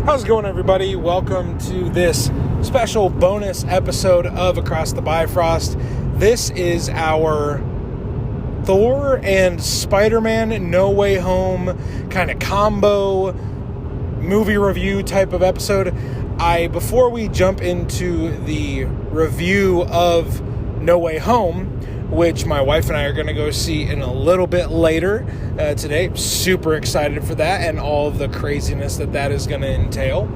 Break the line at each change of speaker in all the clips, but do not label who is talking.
How's it going, everybody? Welcome to this special bonus episode of Across the Bifrost. This is our Thor and Spider-Man No Way Home kind of combo movie review type of episode. Before we jump into the review of No Way Home, which my wife and I are going to go see in a little bit later today. Super excited for that and all of the craziness that is going to entail.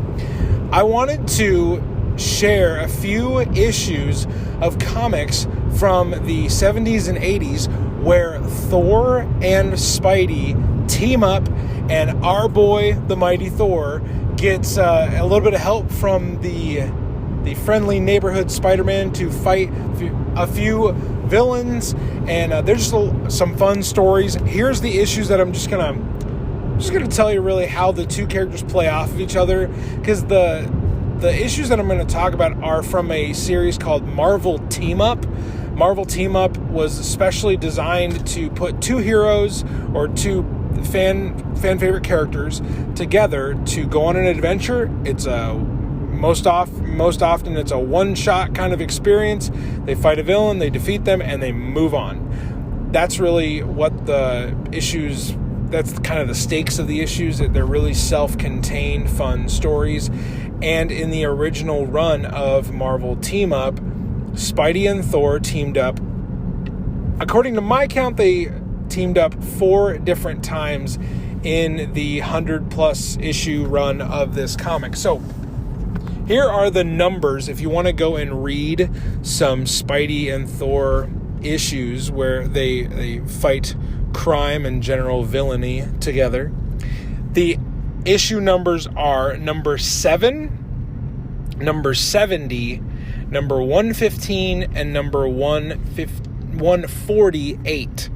I wanted to share a few issues of comics from the 70s and 80s where Thor and Spidey team up and our boy, the mighty Thor, gets a little bit of help from the friendly neighborhood Spider-Man to fight a few villains, and there's just some fun stories. Here's the issues that I'm just gonna tell you really how the two characters play off of each other, because the issues that I'm going to talk about are from a series called Marvel Team Up. Marvel Team Up was especially designed to put two heroes or two fan favorite characters together to go on an adventure. It's most often it's a one-shot kind of experience. They fight a villain, they defeat them, and they move on. That's really what the issues, that's kind of the stakes of the issues, that they're really self-contained, fun stories. And in the original run of Marvel Team Up, Spidey and Thor teamed up. According to my count, they teamed up 4 different times in the 100-plus issue run of this comic. So here are the numbers if you want to go and read some Spidey and Thor issues where they fight crime and general villainy together. The issue numbers are number 7, number 70, number 115, and number 148.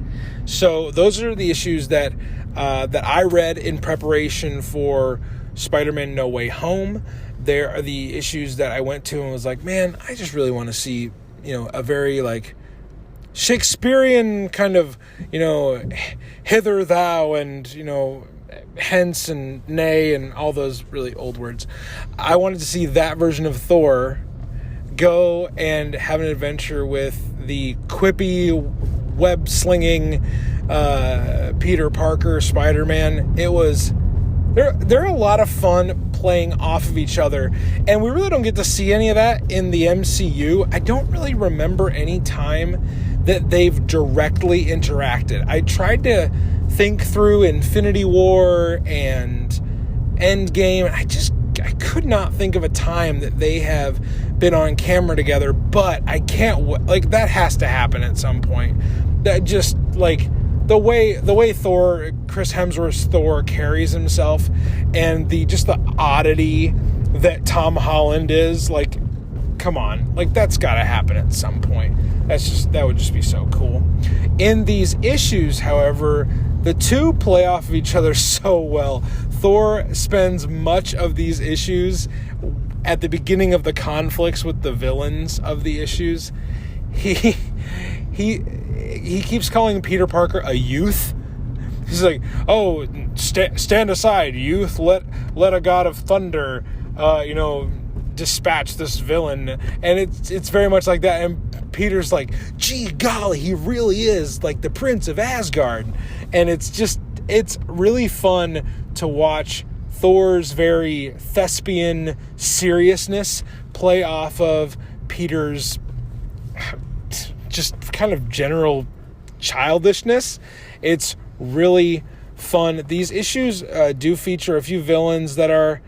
So those are the issues that I read in preparation for Spider-Man No Way Home. There are the issues that I went to and was like, man, I just really want to see, a very like Shakespearean kind of, hither thou and, hence and nay and all those really old words. I wanted to see that version of Thor go and have an adventure with the quippy, web-slinging Peter Parker Spider-Man. It was... They're a lot of fun playing off of each other, and we really don't get to see any of that in the MCU. I don't really remember any time that they've directly interacted. I tried to think through Infinity War and Endgame, and I could not think of a time that they have been on camera together, but I can't, that has to happen at some point. That just, the way Thor, Chris Hemsworth's Thor carries himself, and the oddity that Tom Holland is, come on, that's got to happen at some point. That would just be so cool. In these issues, however, the two play off of each other so well. Thor spends much of these issues at the beginning of the conflicts with the villains of the issues. He keeps calling Peter Parker a youth. He's like, oh, stand aside, youth. Let a god of thunder, dispatch this villain. And it's very much like that. And Peter's like, gee golly, he really is like the Prince of Asgard. And it's really fun to watch Thor's very thespian seriousness play off of Peter's just kind of general childishness. It's really fun. These issues do feature a few villains that are,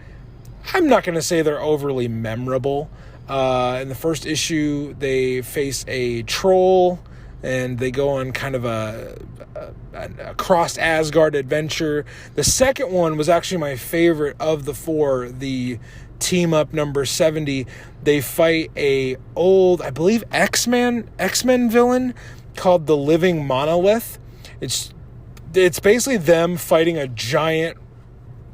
I'm not going to say they're overly memorable. In the first issue, they face a troll, and they go on kind of a across Asgard adventure. The second one was actually my favorite of the 4, the Team Up number 70. They fight a old, I believe, X-Men villain called the Living Monolith. It's basically them fighting a giant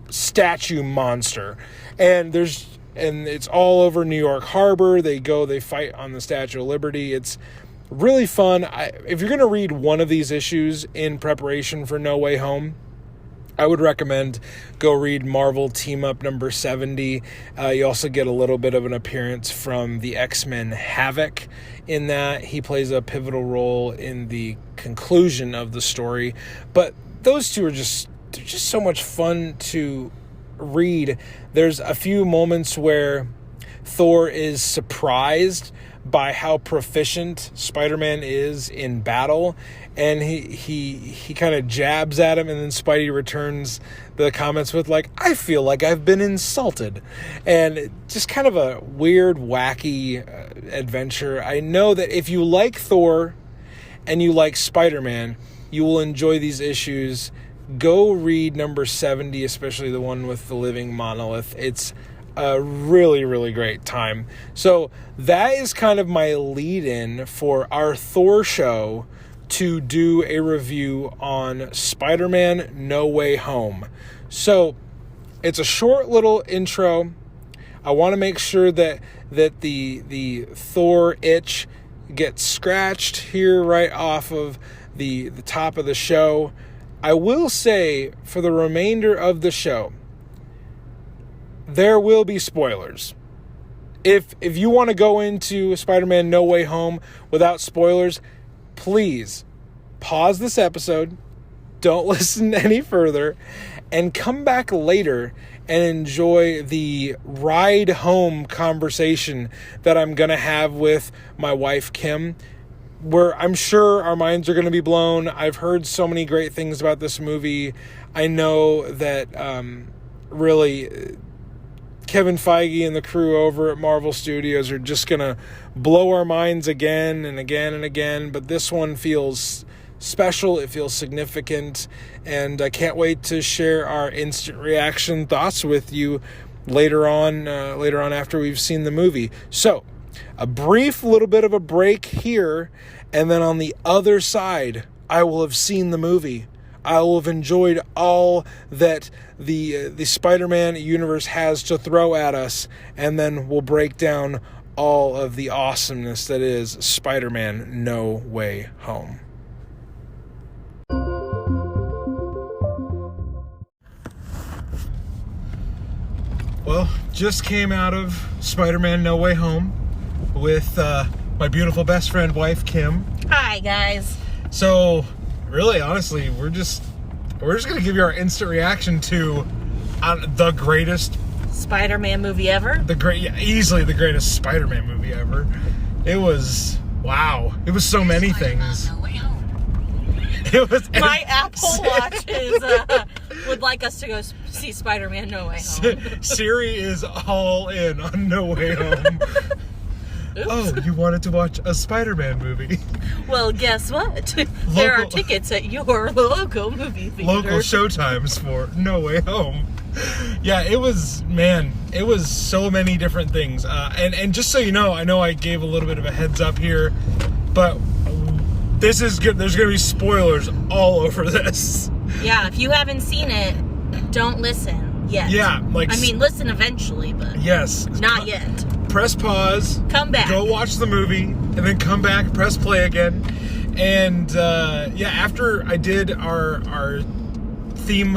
statue monster, and it's all over New York Harbor. They fight on the Statue of Liberty. It's really fun. If you're going to read one of these issues in preparation for No Way Home, I would recommend go read Marvel Team Up number 70. You also get a little bit of an appearance from the X-Men Havoc in that. He plays a pivotal role in the conclusion of the story. But those two are just so much fun to read. There's a few moments where Thor is surprised by how proficient Spider-Man is in battle, and he kind of jabs at him, and then Spidey returns the comments with like, I feel like I've been insulted. And just kind of a weird, wacky adventure. I know that if you like Thor and you like Spider-Man, you will enjoy these issues. Go read number 70, especially the one with the living monolith. It's a really, really great time. So that is kind of my lead-in for our Thor show to do a review on Spider-Man No Way Home. So it's a short little intro. I want to make sure that the Thor itch gets scratched here right off of the top of the show. I will say, for the remainder of the show, there will be spoilers. If you want to go into Spider-Man No Way Home without spoilers, please pause this episode, don't listen any further, and come back later and enjoy the ride home conversation that I'm going to have with my wife, Kim, where I'm sure our minds are going to be blown. I've heard so many great things about this movie. I know that really Kevin Feige and the crew over at Marvel Studios are just going to blow our minds again and again and again. But this one feels special. It feels significant. And I can't wait to share our instant reaction thoughts with you later on after we've seen the movie. So, a brief little bit of a break here. And then on the other side, I will have seen the movie. I will have enjoyed all that the Spider-Man universe has to throw at us, and then we'll break down all of the awesomeness that is Spider-Man No Way Home. Well, just came out of Spider-Man No Way Home with my beautiful best friend wife, Kim.
Hi, guys.
So, really, honestly, we're just going to give you our instant reaction to the greatest
Spider-Man movie ever.
Easily the greatest Spider-Man movie ever. It was, wow. It was so many things. It was
my Apple Watch would like us to go see Spider-Man No Way Home.
Siri is all in on No Way Home.
Oops.
Oh, you wanted to watch a Spider-Man movie?
Well, guess what? There are tickets at your local movie theater.
Local showtimes for No Way Home. Yeah, it was so many different things. And just so you know, I know I gave a little bit of a heads up here, but this is good. There's going to be spoilers all over this.
Yeah, if you haven't seen it, don't listen yet.
Yeah,
listen eventually, but
yes,
not yet.
Press pause,
come back,
go watch the movie, and then come back, press play again. And after I did our team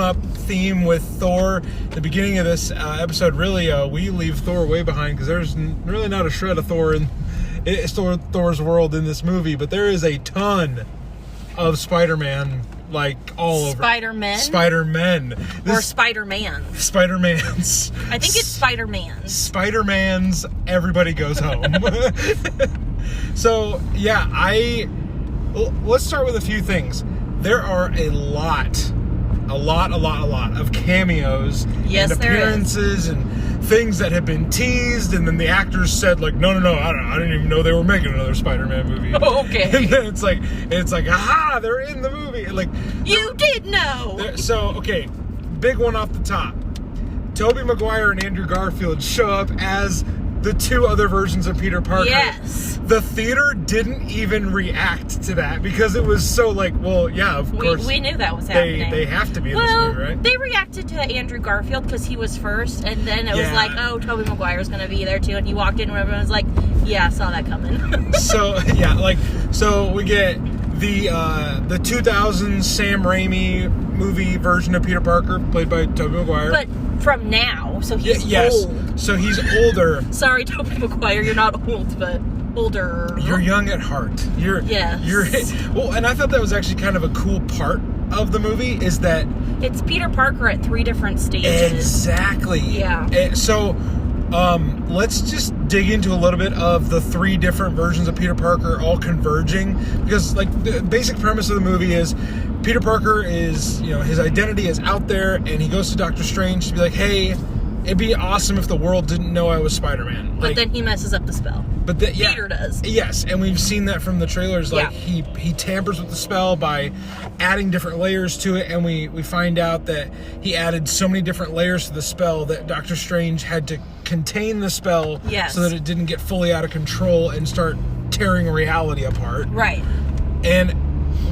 up theme with Thor, the beginning of this episode, really we leave Thor way behind because there's really not a shred of Thor in Thor's world in this movie, but there is a ton of Spider-Man. Like all over. Spider-Men.
Or Spider-Man.
Spider-Mans.
I think it's Spider-Mans.
Spider-Mans, everybody goes home. So, yeah, let's start with a few things. There are a lot of cameos and appearances and things that have been teased, and then the actors said, like, no, I didn't even know they were making another Spider-Man movie.
Okay.
And then it's like, aha, they're in the movie. Like,
you did know.
So, okay, big one off the top. Tobey Maguire and Andrew Garfield show up as the two other versions of Peter Parker.
Yes.
The theater didn't even react to that because it was so like, well, yeah, of course.
We knew that was happening.
They have to be in this movie, right?
They reacted to Andrew Garfield because he was first, and then it was like, oh, Tobey Maguire's going to be there too, and he walked in and everyone was like, yeah, I saw that coming.
So we get the 2000 Sam Raimi movie version of Peter Parker, played by Tobey Maguire.
But from now, so he's old.
So he's older.
Sorry, Tobey Maguire, you're not old, but older.
You're young at heart. You're well, and I thought that was actually kind of a cool part of the movie, is that
it's Peter Parker at 3 different stages.
Exactly.
Yeah.
So, let's just dig into a little bit of the 3 different versions of Peter Parker all converging, because like the basic premise of the movie is Peter Parker is, his identity is out there, and he goes to Doctor Strange to be like, hey, it'd be awesome if the world didn't know I was Spider-Man.
But then he messes up the spell.
But
Peter does.
Yes, and we've seen that from the trailers. Like he tampers with the spell by adding different layers to it, and we find out that he added so many different layers to the spell that Doctor Strange had to contain the spell so that it didn't get fully out of control and start tearing reality apart.
Right.
And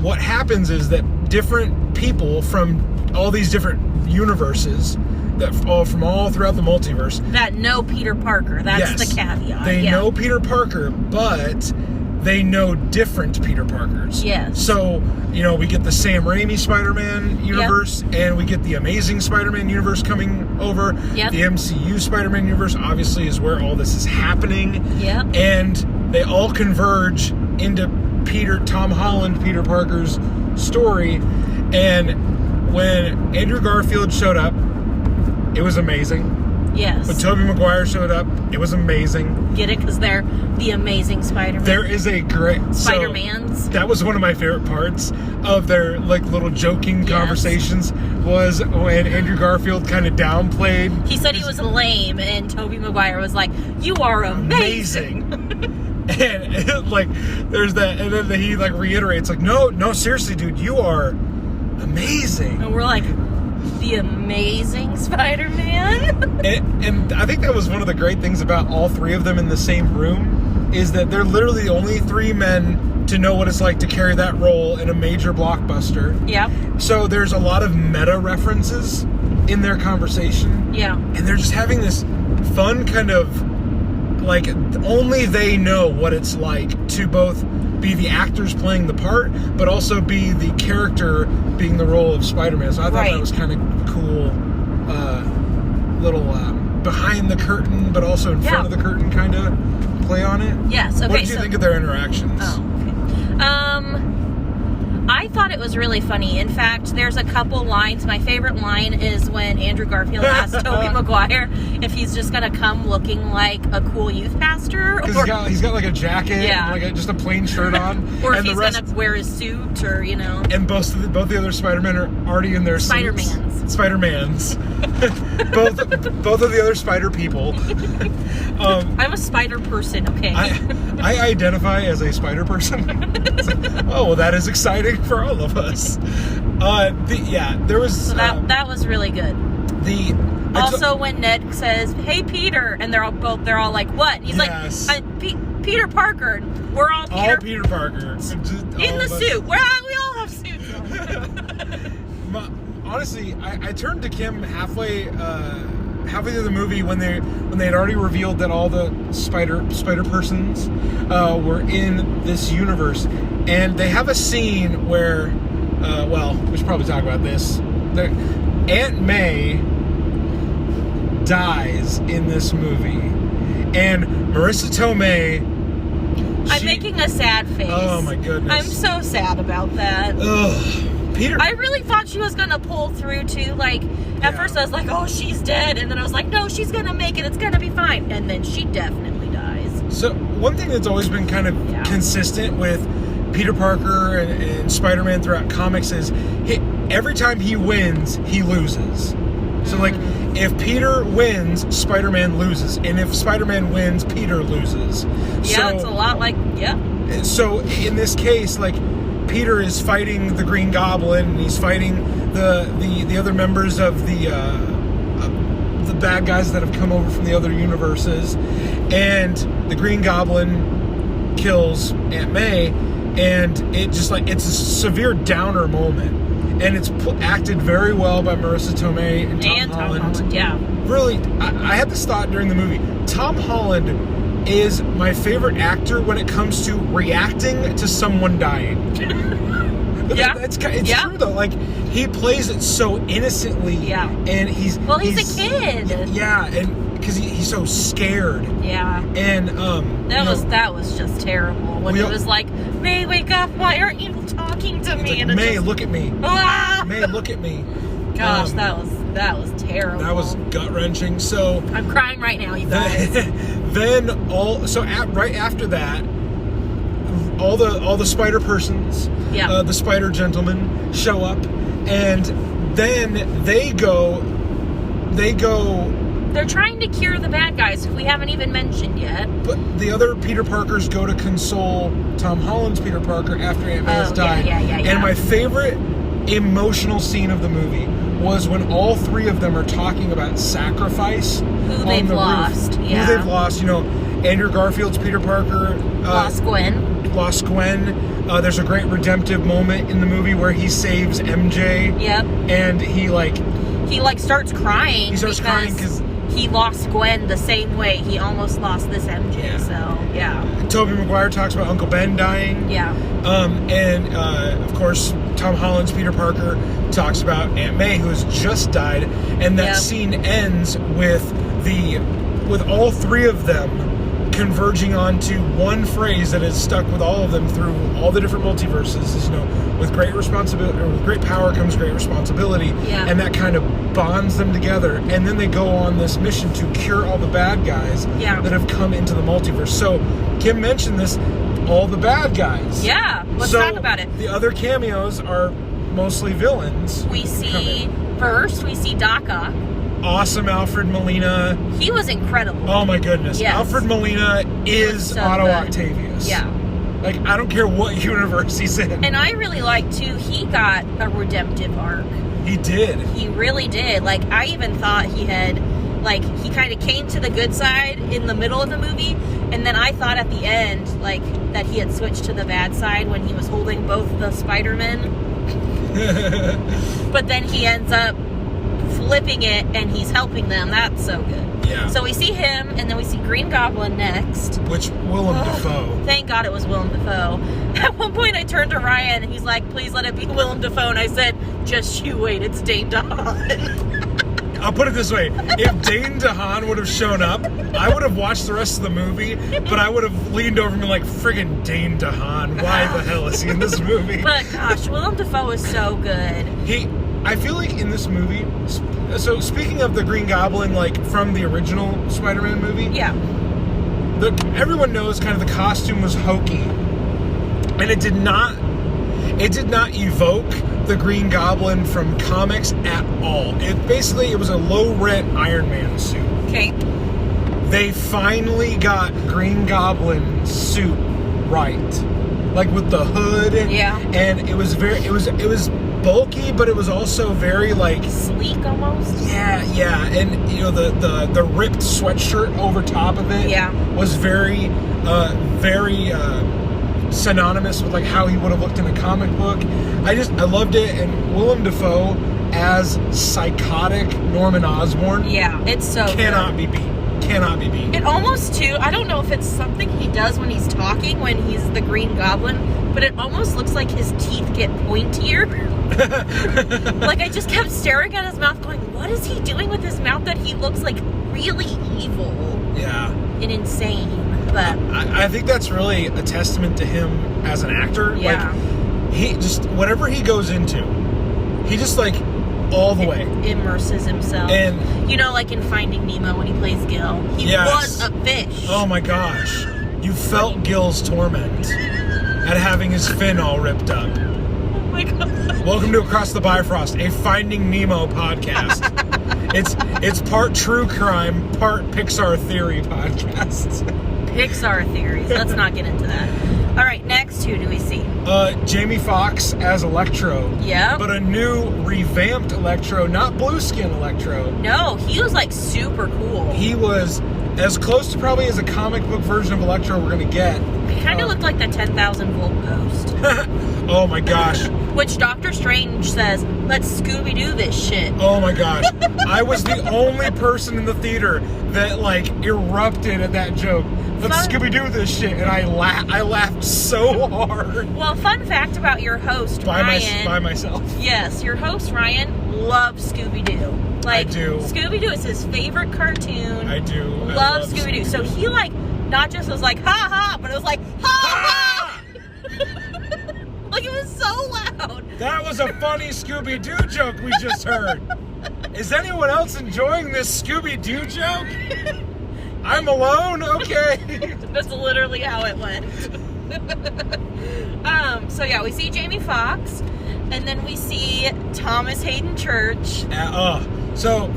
what happens is that different people from all these different universes from all throughout the multiverse
that know Peter Parker. That's the caveat.
They know Peter Parker, but they know different Peter Parkers.
Yes.
So, we get the Sam Raimi Spider-Man universe, and we get the Amazing Spider-Man universe coming over.
Yep.
The MCU Spider-Man universe obviously is where all this is happening.
Yep.
And they all converge into Tom Holland, Peter Parker's story. And when Andrew Garfield showed up, it was amazing.
Yes.
When Tobey Maguire showed up, it was amazing.
Get it? Because they're the Amazing Spider-Man.
There is a great...
Spider-Mans.
So, that was one of my favorite parts of their little joking conversations, was when Andrew Garfield kind of downplayed.
He said he was lame, and Tobey Maguire was like, you are amazing.
And there's that, and then he reiterates, no, seriously, dude, you are amazing.
And we're like... The Amazing Spider-Man?
and I think that was one of the great things about all 3 of them in the same room, is that they're literally the only 3 men to know what it's like to carry that role in a major blockbuster.
Yeah.
So there's a lot of meta references in their conversation.
Yeah.
And they're just having this fun kind of, only they know what it's like to both be the actors playing the part, but also be the character being the role of Spider-Man. So I thought that was kind of cool, little behind the curtain, but also in front of the curtain kind of play on it.
Yes. Okay.
What did you think of their interactions?
Oh, okay. I thought it was really funny. In fact, there's a couple lines. My favorite line is when Andrew Garfield asked Tobey Maguire if he's just going to come looking like a cool youth pastor.
Because he's got a jacket and just a plain shirt on.
Or if he's going to wear his suit or,
And both the other Spider-Men are already in their
Spider-Mans.
Spider-Mans. both of the other spider people.
I'm a spider person, okay?
I identify as a spider person. Oh, well, that is exciting for all of us. There was...
So that was really good. When Ned says, "Hey, Peter," and they're all like, "What?" And he's like, "Peter Parker." We're all Peter.
All Peter Parker.
In the suit. We all have suits on.
Honestly, I turned to Kim halfway through the movie when they had already revealed that all the spider persons were in this universe, and they have a scene where, we should probably talk about this. Aunt May dies in this movie, and Marissa Tomei.
I'm making a sad face.
Oh my goodness!
I'm so sad about that.
Ugh. Peter.
I really thought she was gonna pull through too. At first I was like, "Oh, she's dead," and then I was like, "No, she's gonna make it. It's gonna be fine." And then she definitely dies.
So one thing that's always been kind of consistent with Peter Parker and Spider-Man throughout comics is every time he wins, he loses. So if Peter wins, Spider-Man loses, and if Spider-Man wins, Peter loses.
Yeah, it's a lot
So in this case, Peter is fighting the Green Goblin, and he's fighting the other members of the bad guys that have come over from the other universes, and the Green Goblin kills Aunt May, and it's a severe downer moment, and it's acted very well by Marissa Tomei and Tom Holland.
Yeah.
Really, I had this thought during the movie. Tom Holland is my favorite actor when it comes to reacting to someone dying.
Yeah.
It's true, though. Like, he plays it so innocently.
Yeah.
And he's
a kid.
Yeah, and because he's so scared.
Yeah.
And,
that was just terrible. When it was like, May, wake up. Why aren't you talking to me?
Like,
and
May, look at me.
Ah!
May, look at me.
Gosh, that was terrible.
That was gut-wrenching. So
I'm crying right now, you guys.
Then right after that, all the spider persons, the spider gentlemen show up, and then they go.
They're trying to cure the bad guys, who we haven't even mentioned yet.
But the other Peter Parkers go to console Tom Holland's Peter Parker after Aunt May has died.
Yeah.
And my favorite emotional scene of the movie was when all three of them are talking about sacrifice.
Who they've lost. Yeah.
Who they've lost. Andrew Garfield's Peter Parker.
Lost Gwen.
There's a great redemptive moment in the movie where he saves MJ.
Yep.
And he
starts crying.
He starts crying because
he lost Gwen the same way he almost lost this MJ.
Yeah.
So, yeah.
Tobey Maguire talks about Uncle Ben dying.
Yeah.
Of course, Tom Holland's Peter Parker talks about Aunt May, who has just died, and that scene ends with all three of them converging onto one phrase that has stuck with all of them through all the different multiverses. With great responsibility, or with great power comes great responsibility, and that kind of bonds them together. And then they go on this mission to cure all the bad guys that have come into the multiverse. So Kim mentioned this, all the bad guys.
Yeah, let's talk about it.
The other cameos are mostly villains.
We see Doc Ock.
Awesome Alfred Molina.
He was incredible.
Oh my goodness.
Yes.
Alfred Molina is
so
Otto
good.
Octavius.
Yeah.
Like, I don't care what universe he's in.
And I really like, too, he got a redemptive arc.
He did.
He really did. Like, I even thought he had, he kind of came to the good side in the middle of the movie, and then I thought at the end, that he had switched to the bad side when he was holding both the Spider-Men. But then he ends up flipping it, and he's helping them. That's so good.
Yeah.
So we see him, and then we see Green Goblin next.
Which, Willem Dafoe.
Thank God it was Willem Dafoe. At one point I turned to Ryan, and he's like, please let it be Willem Dafoe. And I said, just you wait, it's Dane DeHaan.
I'll put it this way. If Dane DeHaan would have shown up, I would have watched the rest of the movie, but I would have leaned over and been like, friggin' Dane DeHaan, why the hell is he in this movie?
But gosh, Willem Dafoe is so good.
I feel like in this movie, so speaking of the Green Goblin, from the original Spider-Man movie, everyone knows kind of the costume was hokey, and it did not evoke the Green Goblin from comics at all. It was a low-rent Iron Man suit.
Okay.
They finally got Green Goblin's suit right, with the hood.
Yeah.
And it was bulky, but it was also very
sleek almost.
Yeah, and the ripped sweatshirt over top of it was very synonymous with how he would have looked in a comic book. I loved it, and Willem Dafoe as psychotic Norman Osborn.
Yeah, it's so
cannot
good.
be beat. Cannot be beat.
It almost too. I don't know if it's something he does when he's talking when he's the Green Goblin, but it almost looks like his teeth get pointier. I just kept staring at his mouth going, what is he doing with his mouth that he looks really evil?
Yeah.
And insane. But
I think that's really a testament to him as an actor.
Yeah.
He just, whatever he goes into, he just all the way
immerses himself.
And
in Finding Nemo when he plays Gil, he was a fish.
Oh my gosh. You felt Gil's torment at having his fin all ripped up.
Oh my god.
Welcome to Across the Bifrost, a Finding Nemo podcast. It's part true crime, part Pixar theory podcast.
Pixar theories. Let's not get into that. All right, next, who do we see?
Jamie Foxx as Electro.
Yeah.
But a new revamped Electro, not blue skin Electro.
No, he was super cool.
He was as close to probably as a comic book version of Electro we're going to get.
He kind of looked like the 10,000 volt ghost.
Oh my gosh.
Which Doctor Strange says, let's Scooby-Doo this shit.
Oh my gosh. I was the only person in the theater that, like, erupted at that joke. Let's Scooby-Doo this shit. And I laughed so hard.
Well, fun fact about your host, Ryan.
By myself.
Yes, your host, Ryan, loves Scooby-Doo. Like,
I do.
Scooby-Doo is his favorite cartoon.
I do.
Loves Scooby-Doo. So he, like, not just was like, ha ha, but it was like, ha ha! Like, it was so loud.
That was a funny Scooby-Doo joke we just heard. Is anyone else enjoying this Scooby-Doo joke? I'm alone? Okay.
That's literally how it went. So yeah, we see Jamie Foxx, and then we see Thomas Hayden Church.
So,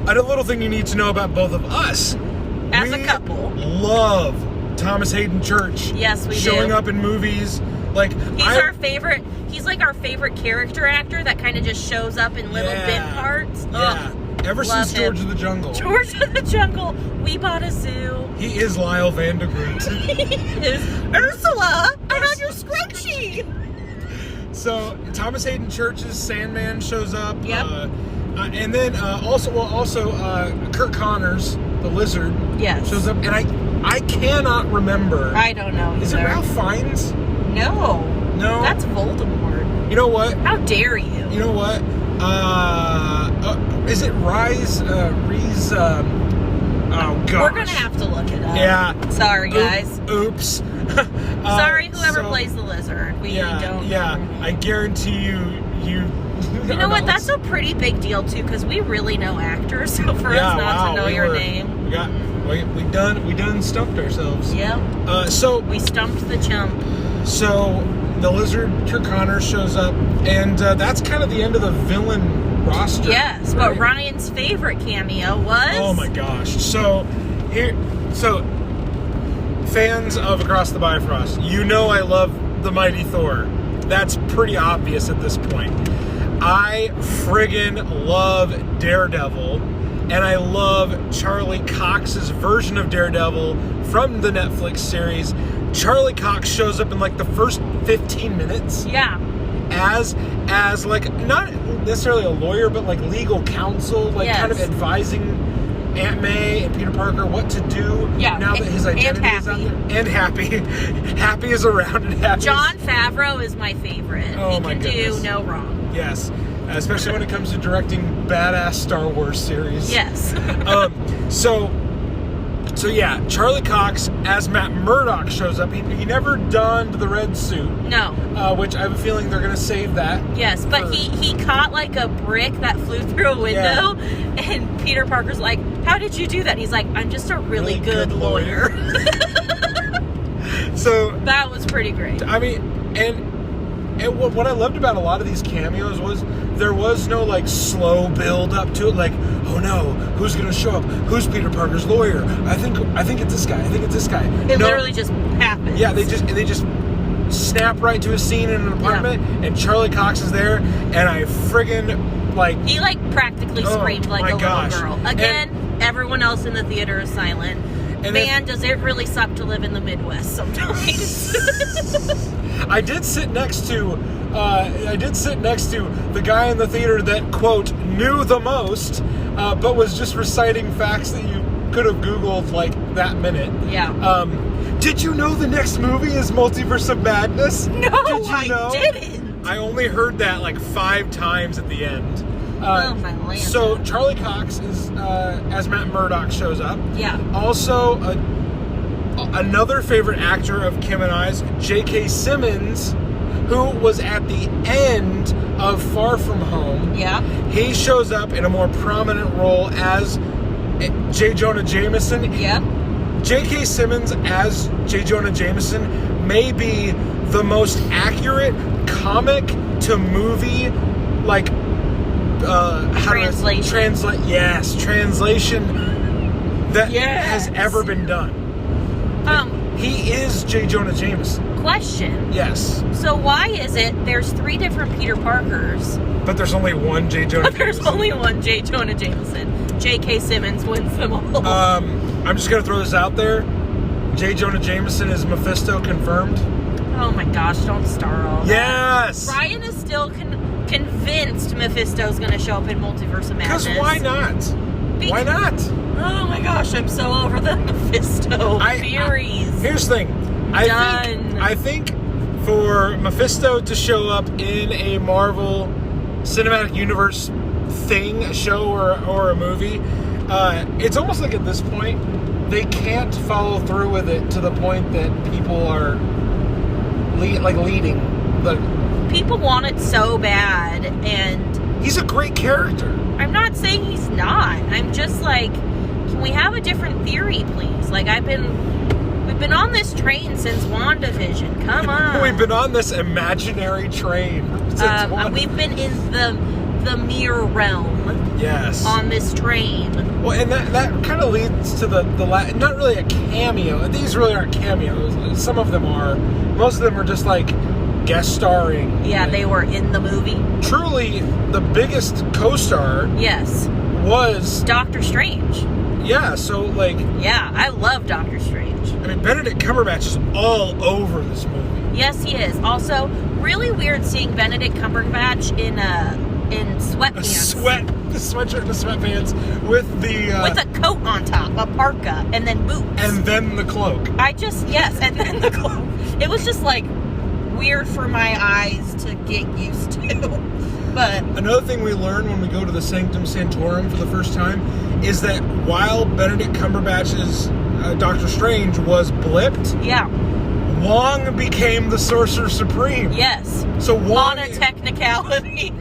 a little thing you need to know about both of us.
As a couple.
Love Thomas Hayden Church.
Yes, we do.
Showing up in movies. Like,
our favorite. He's like our favorite character actor that kind of just shows up in little bit parts.
Yeah. Ever since George of the Jungle.
George of the Jungle. We bought a zoo.
He is Lyle Vandergroot.
He is Ursula. I have your scrunchie.
So Thomas Hayden Church's Sandman shows up.
Yep.
And then also Kurt Connors, the Lizard, shows up. And I cannot remember.
I don't know either.
Is it Ralph Fiennes?
No.
No.
That's Voldemort.
You know what?
How dare you?
You know what? Is it Reese? Oh gosh.
We're gonna have to look it up.
Yeah.
Sorry, guys.
Oops.
Sorry, whoever plays the Lizard. We don't.
Yeah. I guarantee you.
You know what? That's a pretty big deal too, because we really know actors. So for us not to know your name,
we done stumped ourselves.
Yeah.
So
we stumped the chump.
So the Lizard, Kurt Connors, shows up, and that's kind of the end of the villain roster.
Yes,
right?
But Ryan's favorite cameo was.
Oh my gosh! So fans of Across the Bifrost, you know I love the mighty Thor. That's pretty obvious at this point. I friggin' love Daredevil, and I love Charlie Cox's version of Daredevil from the Netflix series. Charlie Cox shows up in like the first 15 minutes.
Yeah.
As like not necessarily a lawyer, but like legal counsel, like kind of advising Aunt May and Peter Parker what to do now that his identity is out there. And Happy. Happy is around and Happy.
John Favreau is my favorite.
Oh,
he can do no wrong.
Yes. Especially when it comes to directing badass Star Wars series.
Yes.
So yeah, Charlie Cox as Matt Murdock shows up. He never donned the red suit.
No.
Which I have a feeling they're going to save that.
Yes, but he caught like a brick that flew through a window, and Peter Parker's like, how did you do that? He's like, I'm just a really good lawyer.
So
that was pretty great.
I mean, and what I loved about a lot of these cameos was there was no like slow build up to it, like, oh no, who's gonna show up? Who's Peter Parker's lawyer? I think it's this guy. I think it's this guy.
It literally just happened.
Yeah, they just snap right to a scene in an apartment, and Charlie Cox is there, and I friggin' like
he like practically screamed like a little girl. Again, everyone else in the theater is silent. And man, does it really suck to live in the Midwest sometimes.
I did sit next to the guy in the theater that, quote, knew the most, but was just reciting facts that you could have Googled like that minute.
Yeah.
Did you know the next movie is Multiverse of Madness?
No, I didn't.
I only heard that like 5 times at the end.
Oh my land.
So Charlie Cox is as Matt Murdock shows up.
Yeah.
Also, another favorite actor of Kim and I's, J.K. Simmons, who was at the end of Far From Home.
Yeah.
He shows up in a more prominent role as J. Jonah Jameson.
Yeah.
J.K. Simmons as J. Jonah Jameson may be the most accurate comic to movie, like, translation that has ever been done. He is J. Jonah Jameson.
Question.
Yes.
So why is it there's 3 different Peter Parkers,
but there's only one J. Jonah Jameson?
There's only one J. Jonah Jameson. J.K. Simmons wins them all.
I'm just going to throw this out there. J. Jonah Jameson is Mephisto confirmed.
Oh my gosh, don't start all that.
Yes!
Ryan is still convinced Mephisto's going to show up in Multiverse of Madness.
Because why not? Why not?
Oh my gosh, I'm so over the Mephisto theories.
Here's the thing. I think for Mephisto to show up in a Marvel Cinematic Universe thing, a show or a movie, it's almost like at this point they can't follow through with it to the point that people are leading the...
People want it so bad, and...
He's a great character.
I'm not saying he's not. I'm just like, can we have a different theory, please? Like, we've been on this train since WandaVision. Come on.
We've been on this imaginary train since
we've been in the mirror realm.
Yes.
On this train.
Well, and that kind of leads to the not really a cameo. These really aren't cameos. Some of them are. Most of them are just like guest starring.
Yeah, they were in the movie.
Truly, the biggest co-star.
Yes.
Was
Doctor Strange.
Yeah, so like.
Yeah, I love Doctor Strange.
I mean, Benedict Cumberbatch is all over this movie.
Yes, he is. Also, really weird seeing Benedict Cumberbatch in sweatpants.
The sweatshirt and the sweatpants with
a coat on top, a parka, and then boots.
And then the cloak.
And then the cloak. It was just like weird for my eyes to get used to. But
another thing we learn when we go to the Sanctum Sanctorum for the first time is that while Benedict Cumberbatch's Doctor Strange was blipped,
yeah,
Wong became the Sorcerer Supreme.
Yes.
So Wong...
On a technicality.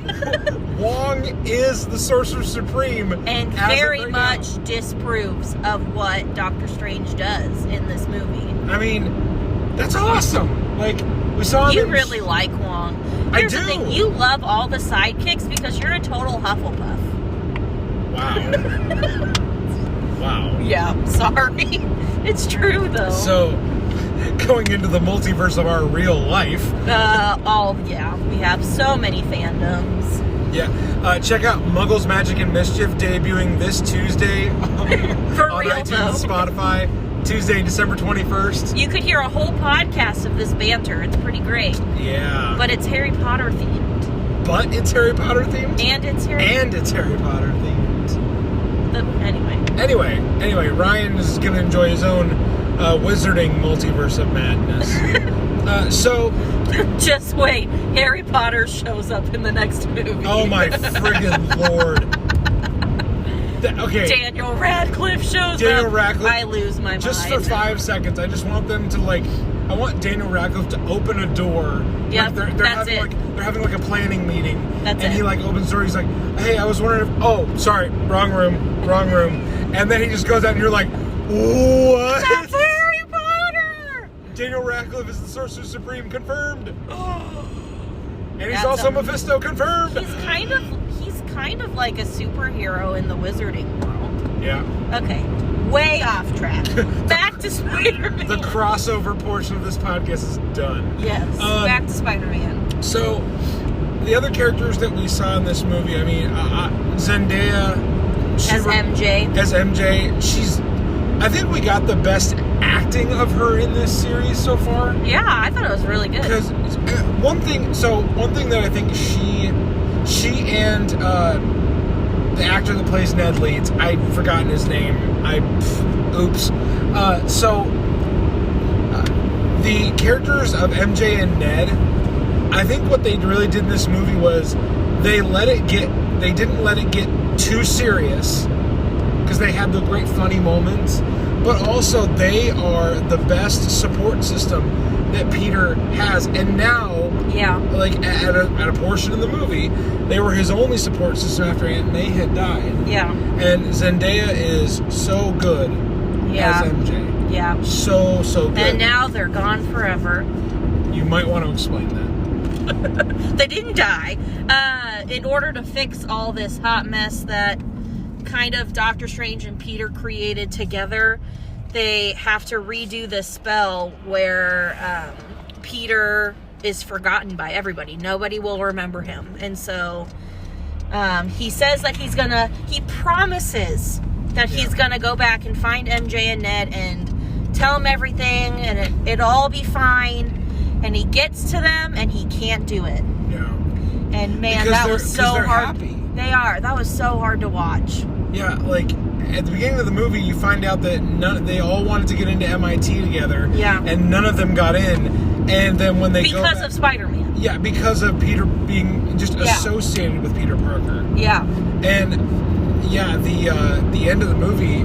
Wong is the Sorcerer Supreme.
And very much disproves of what Doctor Strange does in this movie.
I mean, that's awesome. Like, we saw him...
You really like Wong. Here's the thing. You love all the sidekicks because you're a total Hufflepuff.
Wow. Wow.
Yeah, sorry. It's true, though.
So... going into the multiverse of our real life.
We have so many fandoms.
Yeah. Check out Muggles, Magic, and Mischief debuting this Tuesday on iTunes and Spotify. Tuesday, December 21st.
You could hear a whole podcast of this banter. It's pretty great.
Yeah.
But it's Harry Potter themed.
But it's Harry Potter themed?
And it's Harry Potter
themed.
Anyway,
Ryan is going to enjoy his own wizarding multiverse of madness. So...
Just wait. Harry Potter shows up in the next movie.
Oh my friggin' lord. Okay.
Daniel Radcliffe shows
up.
I lose my mind.
Just for 5 seconds. I just want them to I want Daniel Radcliffe to open a door.
Yeah,
like they're having a planning meeting. And he opens the door. He's like, hey, I was wondering if... Oh, sorry. Wrong room. And then he just goes out and you're like, what?
That's Harry Potter!
Daniel Radcliffe is the Sorcerer Supreme, confirmed. And he's also Mephisto, confirmed.
He's kind of like a superhero in the wizarding world.
Yeah.
Okay. Way off track. Back to Spider-Man.
The crossover portion of this podcast is done.
Yes. Back to Spider-Man.
So, the other characters that we saw in this movie, I mean, Zendaya...
As
MJ, I think we got the best acting of her in this series so far.
Yeah, I thought it was really good.
Because one thing that I think she and the actor that plays Ned Leeds, I've forgotten his name. The characters of MJ and Ned, I think what they really did in this movie was they didn't let it get too serious because they had the great funny moments, but also they are the best support system that Peter has. And now, at a portion of the movie, they were his only support system after Aunt May had died.
Yeah.
And Zendaya is so good as MJ.
Yeah.
So good.
And now they're gone forever.
You might want to explain that.
They didn't die. In order to fix all this hot mess that kind of Doctor Strange and Peter created together, they have to redo the spell where Peter is forgotten by everybody. Nobody will remember him. And so he says that he promises that he's going to go back and find MJ and Ned and tell them everything and it'll all be fine. and he gets to them, and he can't do it.
Yeah.
And man,
Because
that was so
they're
hard.
happy.
They are. That was so hard to watch.
Yeah, like at the beginning of the movie, you find out that they all wanted to get into MIT together. Yeah. And none of them got in. And then when they
because of Spider-Man.
Yeah, because of Peter being just associated with Peter Parker.
Yeah.
And yeah, the end of the movie,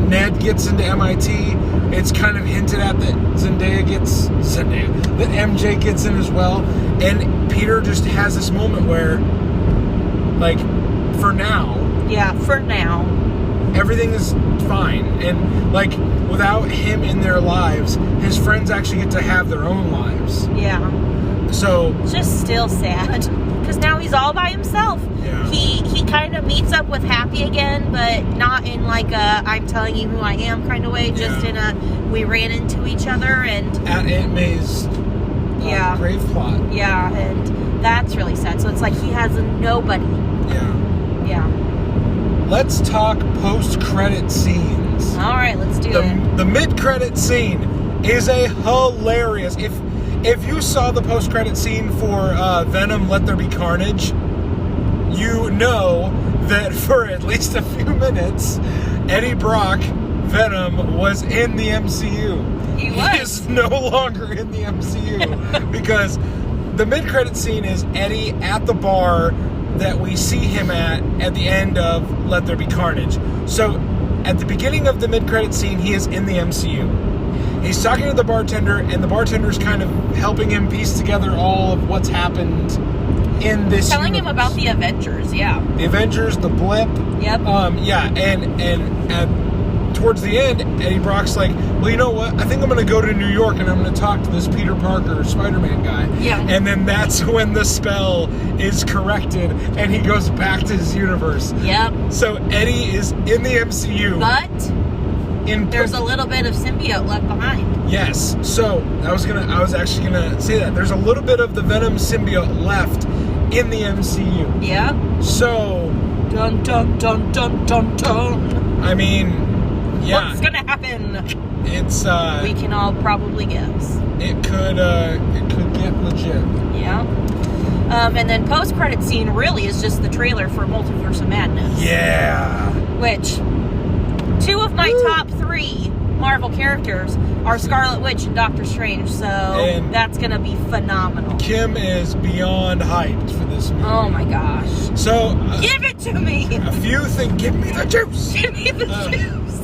Ned gets into MIT. It's kind of hinted at that that MJ gets in as well. And Peter just has this moment where, like, for now.
Yeah, for now.
Everything is fine. And, like, without him in their lives, his friends actually get to have their own lives.
Yeah.
So.
It's just still sad. Because now he's all by himself.
Yeah.
He kind of meets up with Happy again, but not in like a I'm telling you who I am kind of way. Just in a we ran into each other and
at Aunt May's grave plot.
Yeah, and that's really sad. So it's like he has nobody.
Yeah.
Yeah.
Let's talk post-credit scenes.
All right, let's do it.
The mid-credit scene is a hilarious. If you saw the post-credit scene for Venom: Let There Be Carnage, you know that for at least a few minutes, Eddie Brock, Venom, was in the MCU.
He was.
He is no longer in the MCU because the mid-credit scene is Eddie at the bar that we see him at the end of Let There Be Carnage. So at the beginning of the mid-credit scene, he is in the MCU. He's talking to the bartender, and the bartender's kind of helping him piece together all of what's happened in this
Telling
universe.
him about the Avengers, yeah.
The Avengers, the blip.
Yep.
And towards the end, Eddie Brock's like, well, you know what? I think I'm going to go to New York and I'm going to talk to this Peter Parker Spider-Man guy.
Yeah.
And then that's when the spell is corrected and he goes back to his universe.
Yep.
So Eddie is in the MCU.
But there's a little bit of symbiote left behind.
Yes. So I was actually gonna say that there's a little bit of the Venom symbiote left in the MCU.
Yeah.
So.
Dun dun dun dun dun dun.
I mean, yeah.
What's gonna happen?
It's
we can all probably guess.
It could get legit.
Yeah. And then post-credit scene really is just the trailer for Multiverse of Madness.
Yeah.
Which 2 of my top 3 Marvel characters are Scarlet Witch and Doctor Strange, so that's gonna be phenomenal.
Kim is beyond hyped for this movie.
Oh my gosh.
So
give it to me.
A few things. Give me the juice.
Give me the juice.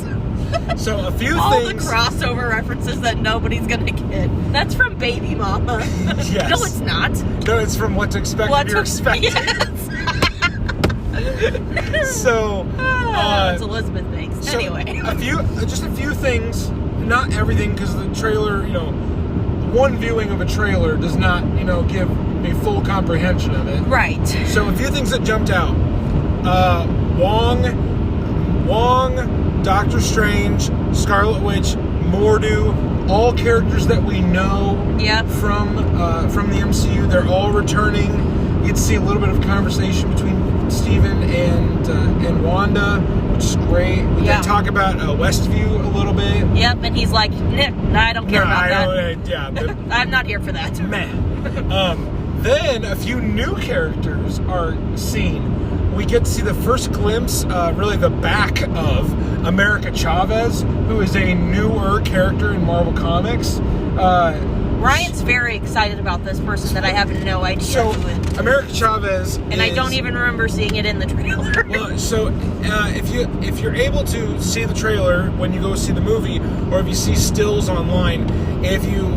So a few
all
things.
The crossover references that nobody's gonna get. That's from Baby Mama.
Yes.
No, it's not.
No, it's from What to Expect When You're Expecting.
Yes.
So
that's Elizabeth thanks.
So
anyway,
just a few things, not everything, because the trailer, one viewing of a trailer does not, give me full comprehension of it.
Right.
So a few things that jumped out: Wong, Doctor Strange, Scarlet Witch, Mordo, all characters that we know from the MCU. They're all returning. You get to see a little bit of conversation between Steven and Wanda, which is great. They talk about Westview a little bit.
Yep, and he's like, I don't care about that. I'm not here for that.
Then a few new characters are seen. We get to see the first glimpse, really the back of America Chavez, who is a newer character in Marvel Comics.
Ryan's very excited about this person that I have no idea who is.
America Chavez
and I don't even remember seeing it in the trailer.
Well, so if you're able to see the trailer when you go see the movie, or if you see stills online, if you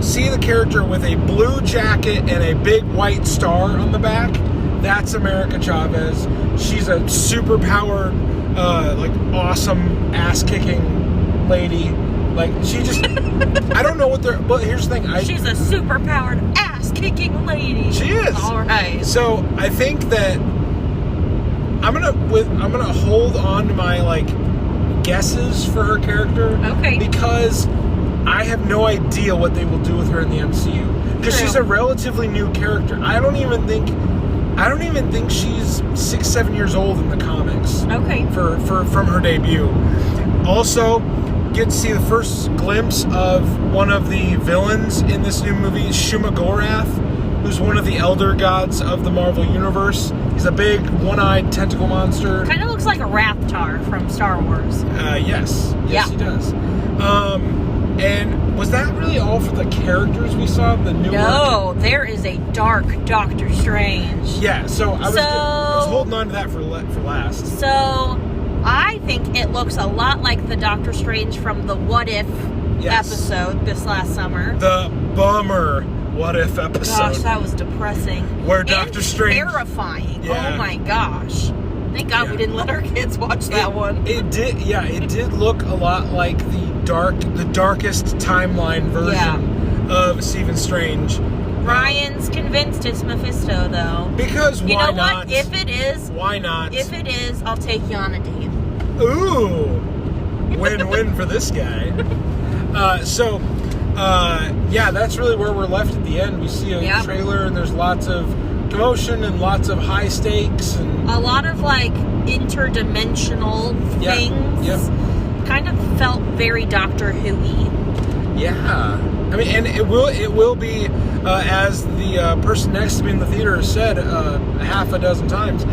see the character with a blue jacket and a big white star on the back, that's America Chavez. She's a super powered, awesome ass-kicking lady. Like, she just, I don't know what they're, but here's the thing.
She's a super-powered, ass-kicking lady.
She is.
All right.
So, I think that I'm gonna hold on to my, guesses for her character.
Okay.
Because I have no idea what they will do with her in the MCU. Because she's a relatively new character. I don't even think she's 6-7 years old in the comics.
Okay.
From her debut. Also, get to see the first glimpse of one of the villains in this new movie, Shumagorath, who's one of the elder gods of the Marvel Universe. He's a big, one-eyed tentacle monster.
Kind of looks like a Raptor from Star Wars.
Yes, he does. And was that really all for the characters we saw?
No, there is a dark Doctor Strange.
Yeah, so I was holding on to that for last.
So I think it looks a lot like the Doctor Strange from the What If episode this last summer.
The bummer What If episode.
Gosh, that was depressing.
Where Doctor Strange...
terrifying.
Yeah.
Oh my gosh. Thank God we didn't let our kids watch that one.
It did look a lot like the darkest timeline version of Stephen Strange.
Ryan's convinced it's Mephisto, though.
Because why not?
You know what? If it is...
Why not?
If it is, I'll take you on a date.
Ooh! Win-win for this guy. That's really where we're left at the end. We see a trailer, and there's lots of commotion and lots of high stakes. And
a lot of, like, interdimensional things.
Yep.
Kind of felt very Doctor Who-y.
Yeah. I mean, and it will be, as the person next to me in the theater said a half a dozen times,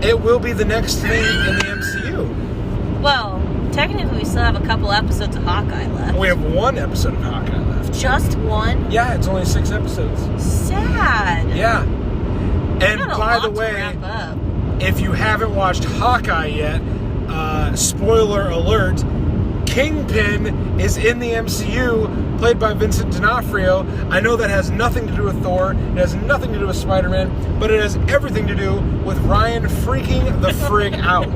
it will be the next thing in the MCU.
Well, technically we still have a couple episodes of Hawkeye left.
We have one episode of Hawkeye left.
Just one?
Yeah, it's only 6 episodes.
Sad.
Yeah. And by the way, if you haven't watched Hawkeye yet, spoiler alert, Kingpin is in the MCU, played by Vincent D'Onofrio. I know that has nothing to do with Thor, it has nothing to do with Spider-Man, but it has everything to do with Ryan freaking the frig out.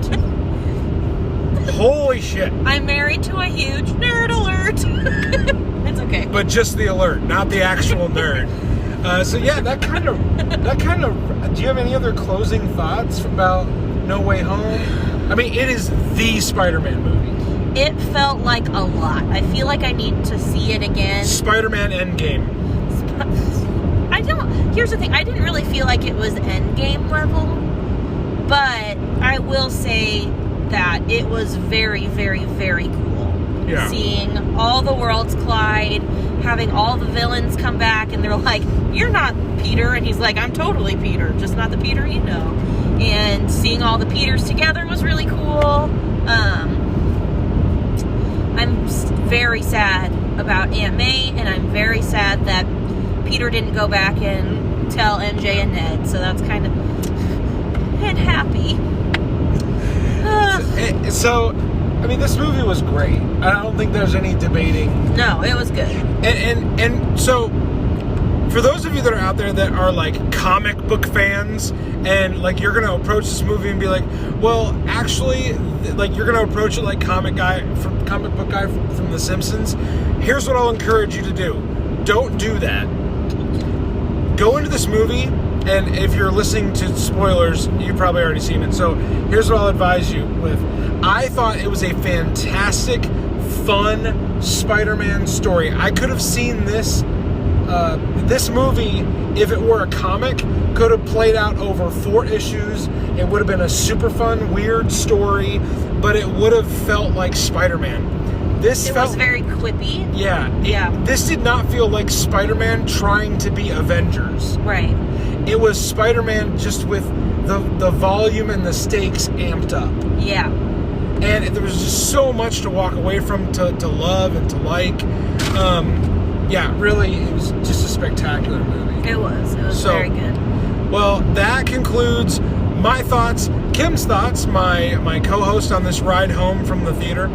Holy shit.
I'm married to a huge nerd alert. It's okay.
But just the alert, not the actual nerd. That kind of, do you have any other closing thoughts about No Way Home? I mean, it is the Spider-Man movie.
It felt like a lot. I feel like I need to see it again.
Spider-Man Endgame.
Here's the thing, I didn't really feel like it was Endgame level, but I will say that it was very, very, very cool.
Yeah.
Seeing all the worlds collide, having all the villains come back, and they're like, "You're not Peter," and he's like, "I'm totally Peter, just not the Peter you know." And seeing all the Peters together was really cool. I'm very sad about Aunt May, and I'm very sad that Peter didn't go back and tell MJ and Ned, so that's kind of happy.
So, I mean, this movie was great. I don't think there's any debating.
No, it was good.
And so, for those of you that are out there that are like comic book fans, and like you're gonna approach this movie and be like, well, actually, like you're gonna approach it like comic book guy from The Simpsons. Here's what I'll encourage you to do: don't do that. Go into this movie, and if you're listening to spoilers, you've probably already seen it. So here's what I'll advise you with. I thought it was a fantastic, fun Spider-Man story. I could have seen this movie, if it were a comic, could have played out over 4 issues. It would have been a super fun, weird story, but it would have felt like Spider-Man. It was
very quippy.
Yeah. This did not feel like Spider-Man trying to be Avengers.
Right.
It was Spider-Man just with the volume and the stakes amped up.
Yeah.
And there was just so much to walk away from, to love and to like. Really, it was just a spectacular movie.
It was very good.
Well, that concludes my thoughts, Kim's thoughts, my co-host on this ride home from the theater.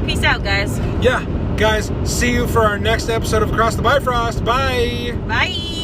Peace out, guys.
Yeah, guys, see you for our next episode of Across the Bifrost. Bye!
Bye!